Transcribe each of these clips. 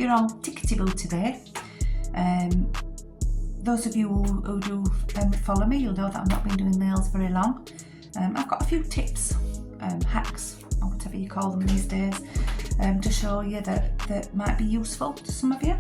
you're all tickety-boo today. Those of you who do follow me, you'll know that I've not been doing nails very long. I've got a few tips, hacks, or whatever you call them these days, to show you that might be useful to some of you.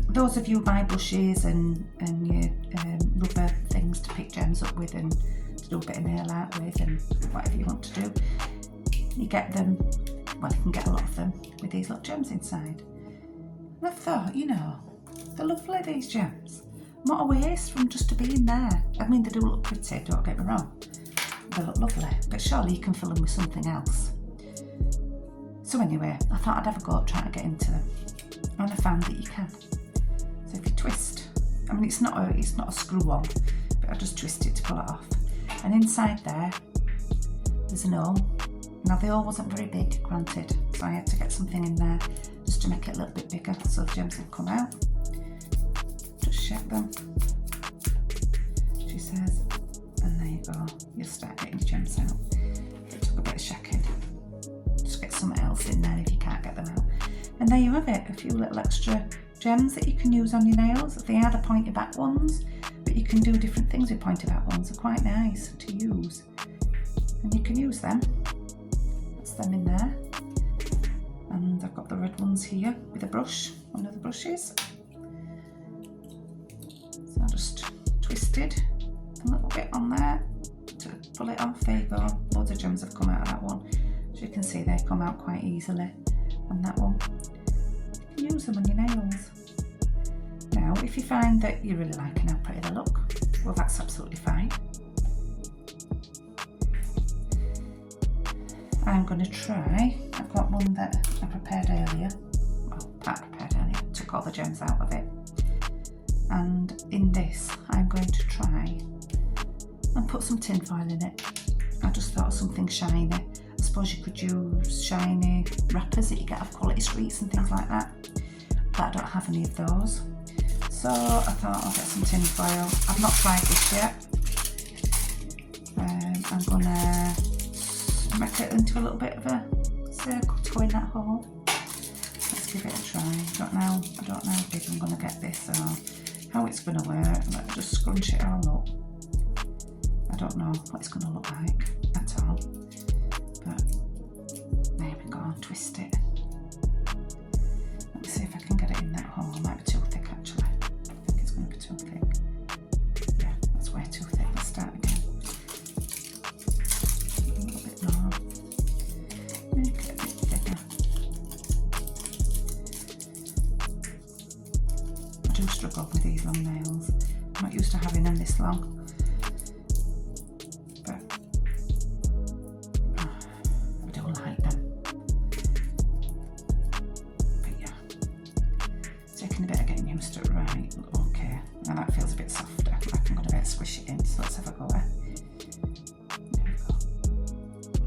Those of you who buy brushes and your rubber things to pick gems up with and to do a bit of nail art with and whatever you want to do, you get them, well, you can get a lot of them with these little gems inside. And I thought, you know, they're lovely, these gems. Not a waste from just to be in there. I mean, they do look pretty, don't get me wrong. They look lovely, but surely you can fill them with something else. So anyway, I thought I'd have a go at trying to get into them. And I found that you can. So if you twist, I mean it's not a screw on, but I just twist it to pull it off. And inside there's an hole. Now the hole wasn't very big, granted, so I had to get something in there just to make it a little bit bigger so the gems would come out. Just shake them, she says, and there you go. You'll start getting your gems out. It took a bit of shaking. Just get something else in there if you can't get them out. And there you have it, a few little extra gems that you can use on your nails. They are the pointy back ones, but you can do different things with pointy back ones. They're quite nice to use. And you can use them. That's them in there. And I've got the red ones here with a brush, one of the brushes. So I just twisted a little bit on there to pull it off. There you go, loads of gems have come out of that one. As you can see, they come out quite easily on that one. You can use them on your nails. Now, if you find that you really like how pretty they look, well, that's absolutely fine. I'm going to try, I've got one that I prepared earlier, well, part prepared earlier, took all the gems out of it. And in this, I'm going to try and put some tin foil in it. I just thought of something shiny. I suppose you could use shiny wrappers that you get off Quality Streets and things like that, but I don't have any of those. So I thought I'll get some tin foil. I've not tried this yet. I'm gonna make it into a little bit of a circle to go in that hole. Let's give it a try. I don't know how big I'm gonna get this or how it's gonna work. Let's just scrunch it all up. I don't know what it's gonna look like at all. But there we go, twist it. Let me see if I can get it in that hole. It might be too thick actually. I think it's going to be too thick. Yeah, that's way too thick. Let's start again. A little bit more. Make it a bit thicker. I do struggle with these long nails. I'm not used to having them this long. A bit of getting used to it, right? Okay, now that feels a bit softer. I think I'm going to squish it in, so let's have a go there. There we go.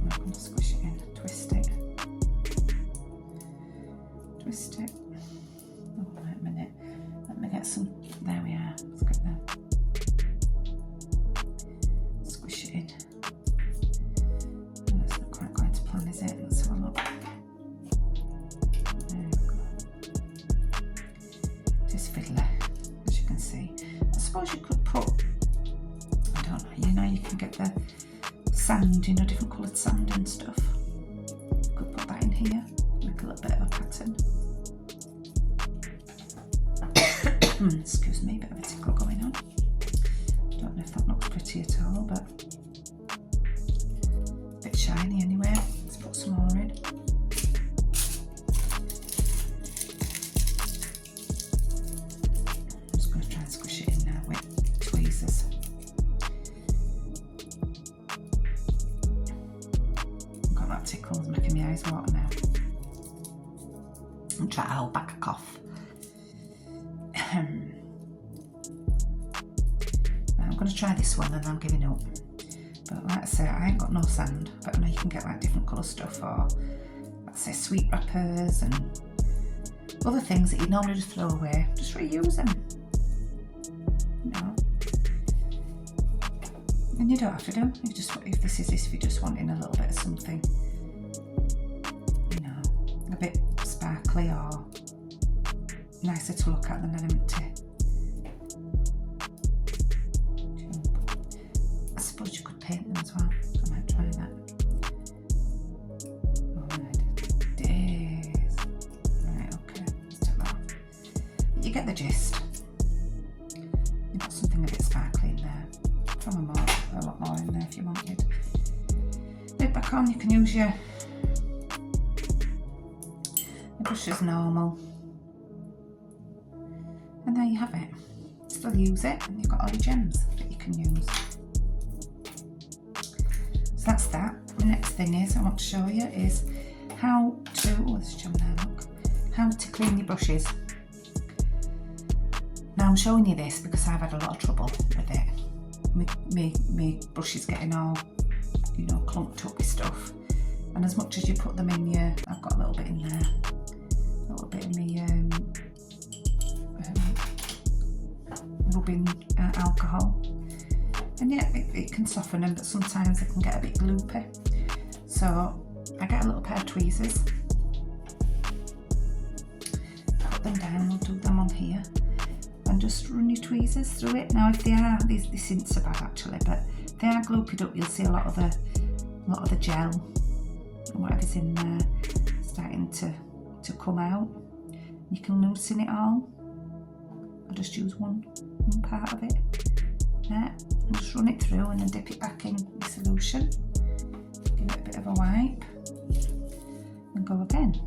I'm going to squish it in, twist it. Twist it. Oh, wait a minute. Let me get some. There we are. Let's get that. Squish it in. Oh, that's not quite going to plan, is it? Let's have a look. Fiddler, as you can see. I suppose you could put, I don't know, you know, you can get the sand, you know, different coloured sand and stuff. You could put that in here, make a little bit of a pattern. Excuse me, bit of a tickle going on. Don't know if that looks pretty at all, but a bit shiny anyway. Let's put some more in. That tickle's making my eyes water now. I'm trying to hold back a cough. I'm going to try this one and I'm giving up. But like I say, I ain't got no sand, but I know you can get like different colour stuff or let's say sweet wrappers and other things that you'd normally just throw away. Just reuse them. You know. And you don't have to do. You just, if this is this, if you're just wanting a little bit of something, you know, a bit sparkly or nicer to look at than an empty tube. I suppose you could paint them as well. I might try that. Alright, days. Right, okay, let's take that off. You get the gist. You've got something a bit sparkly in there. Throw a lot more in there if you wanted. Lid back on, you can use your brush as normal. And there you have it. Still use it, and you've got all your gems that you can use. So that's that. The next thing is I want to show you is how to, oh there's a gem there, look, how to clean your brushes. Now I'm showing you this because I've had a lot of trouble with it. My brush is getting all, you know, clumped up with stuff. And as much as you put them in your, I've got a little bit in there, a little bit in my rubbing alcohol. And yeah, it can soften them, but sometimes they can get a bit gloopy. So I get a little pair of tweezers, put them down, we'll do them on here, and just run your tweezers through it. Now if they are, these ain't so bad actually, but if they are glooped up, you'll see a lot of the gel and whatever's in there starting to come out. You can loosen it all. I'll just use one part of it there, and just run it through and then dip it back in the solution, give it a bit of a wipe and go again.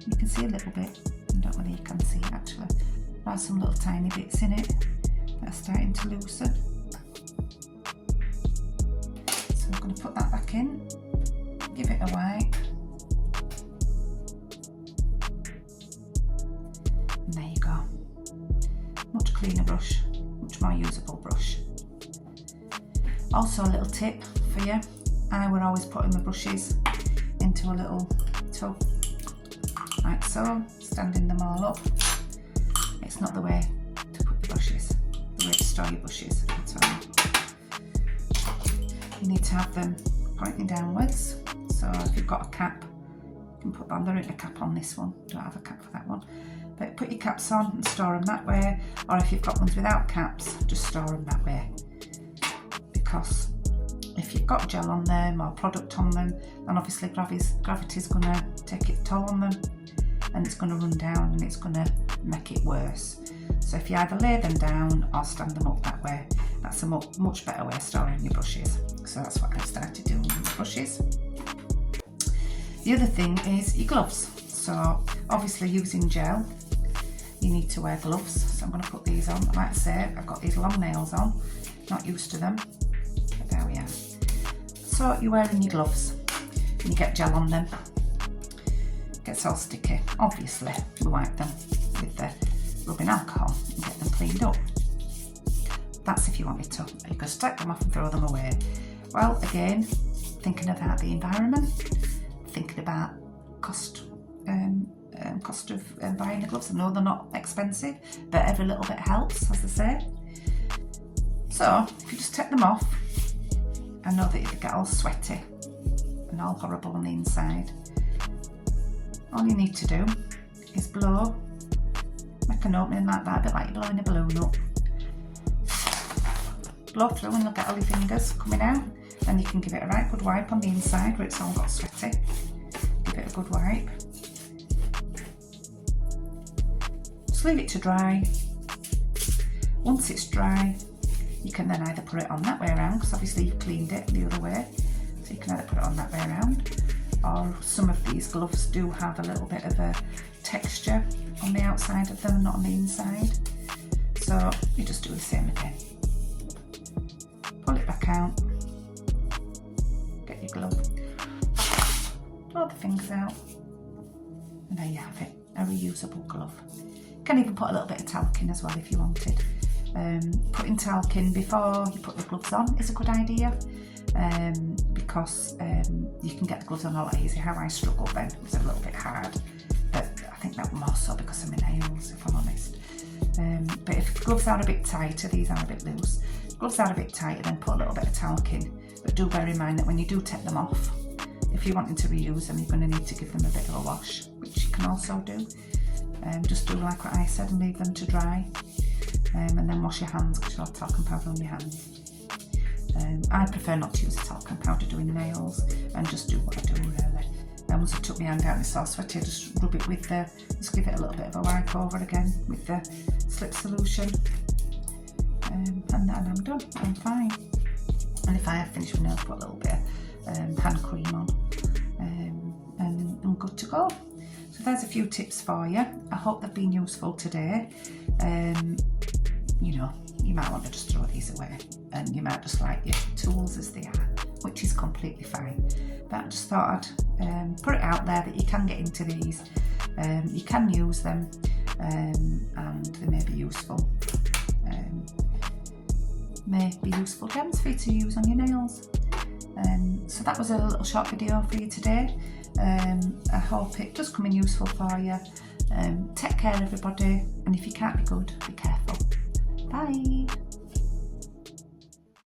You can see a little bit, I don't know whether you can see it actually, there are some little tiny bits in it that are starting to loosen. So I'm going to put that back in, give it a wipe, and there you go. Much cleaner brush, much more usable brush. Also a little tip for you, I would always putting my brushes into a little tub, like so, standing them all up. It's not the way to put your brushes, the way to store your brushes at all. You need to have them pointing downwards, so if you've got a cap, you can put them, there isn't a cap on this one, don't have a cap for that one. But put your caps on and store them that way, or if you've got ones without caps, just store them that way. Because if you've got gel on them or product on them, then obviously gravity's going to take its toll on them, and it's going to run down and it's going to make it worse. So if you either lay them down or stand them up that way, that's a much better way of storing your brushes. So that's what I've started doing with the brushes. The other thing is your gloves. So obviously using gel, you need to wear gloves. So I'm going to put these on. Like I say, I've got these long nails on, not used to them, but there we are. So you're wearing your gloves and you get gel on them. It gets all sticky. Obviously we wipe them with the rubbing alcohol and get them cleaned up. That's if you wanted to. You could stack them off and throw them away. Well, again, thinking about the environment, thinking about cost of buying the gloves. I know they're not expensive, but every little bit helps, as I say. So if you just take them off, I know that they get all sweaty and all horrible on the inside. All you need to do is blow, make an opening like that, a bit like you're blowing a balloon up. Blow through and you'll get all your fingers coming out. Then you can give it a right good wipe on the inside where it's all got sweaty. Give it a good wipe. Just leave it to dry. Once it's dry, you can then either put it on that way around, because obviously you've cleaned it the other way, so you can either put it on that way around, or some of these gloves do have a little bit of a texture on the outside of them, not on the inside, so you just do the same again. Pull it back out, get your glove, draw the fingers out, and there you have it, a reusable glove. You can even put a little bit of talc in as well if you wanted. Putting talc in before you put the gloves on is a good idea, because you can get the gloves on a lot easier. How I struggled then was a little bit hard, but I think that was more so because of my nails, if I'm honest. But if the gloves are a bit tighter, these are a bit loose, gloves are a bit tighter, then put a little bit of talc in. But do bear in mind that when you do take them off, if you're wanting to reuse them, you're going to need to give them a bit of a wash, which you can also do. Just do like what I said and leave them to dry, and then wash your hands because you'll have talcum powder on your hands. I prefer not to use the talcum powder doing nails and just do what I do really. And once I took my hand out and it's all sweaty, just rub it with just give it a little bit of a wipe over again with the slip solution, and then I'm done, I'm fine. And if I have finished with nails, put a little bit of hand cream on, and I'm good to go. So there's a few tips for you. I hope they've been useful today. You know, you might want to just throw these away and you might just like your tools as they are, which is completely fine. But I just thought I'd put it out there that you can get into these, you can use them, and they may be useful. May be useful gems for you to use on your nails. So that was a little short video for you today. I hope it does come in useful for you. Take care everybody, and if you can't be good, be careful. Bye.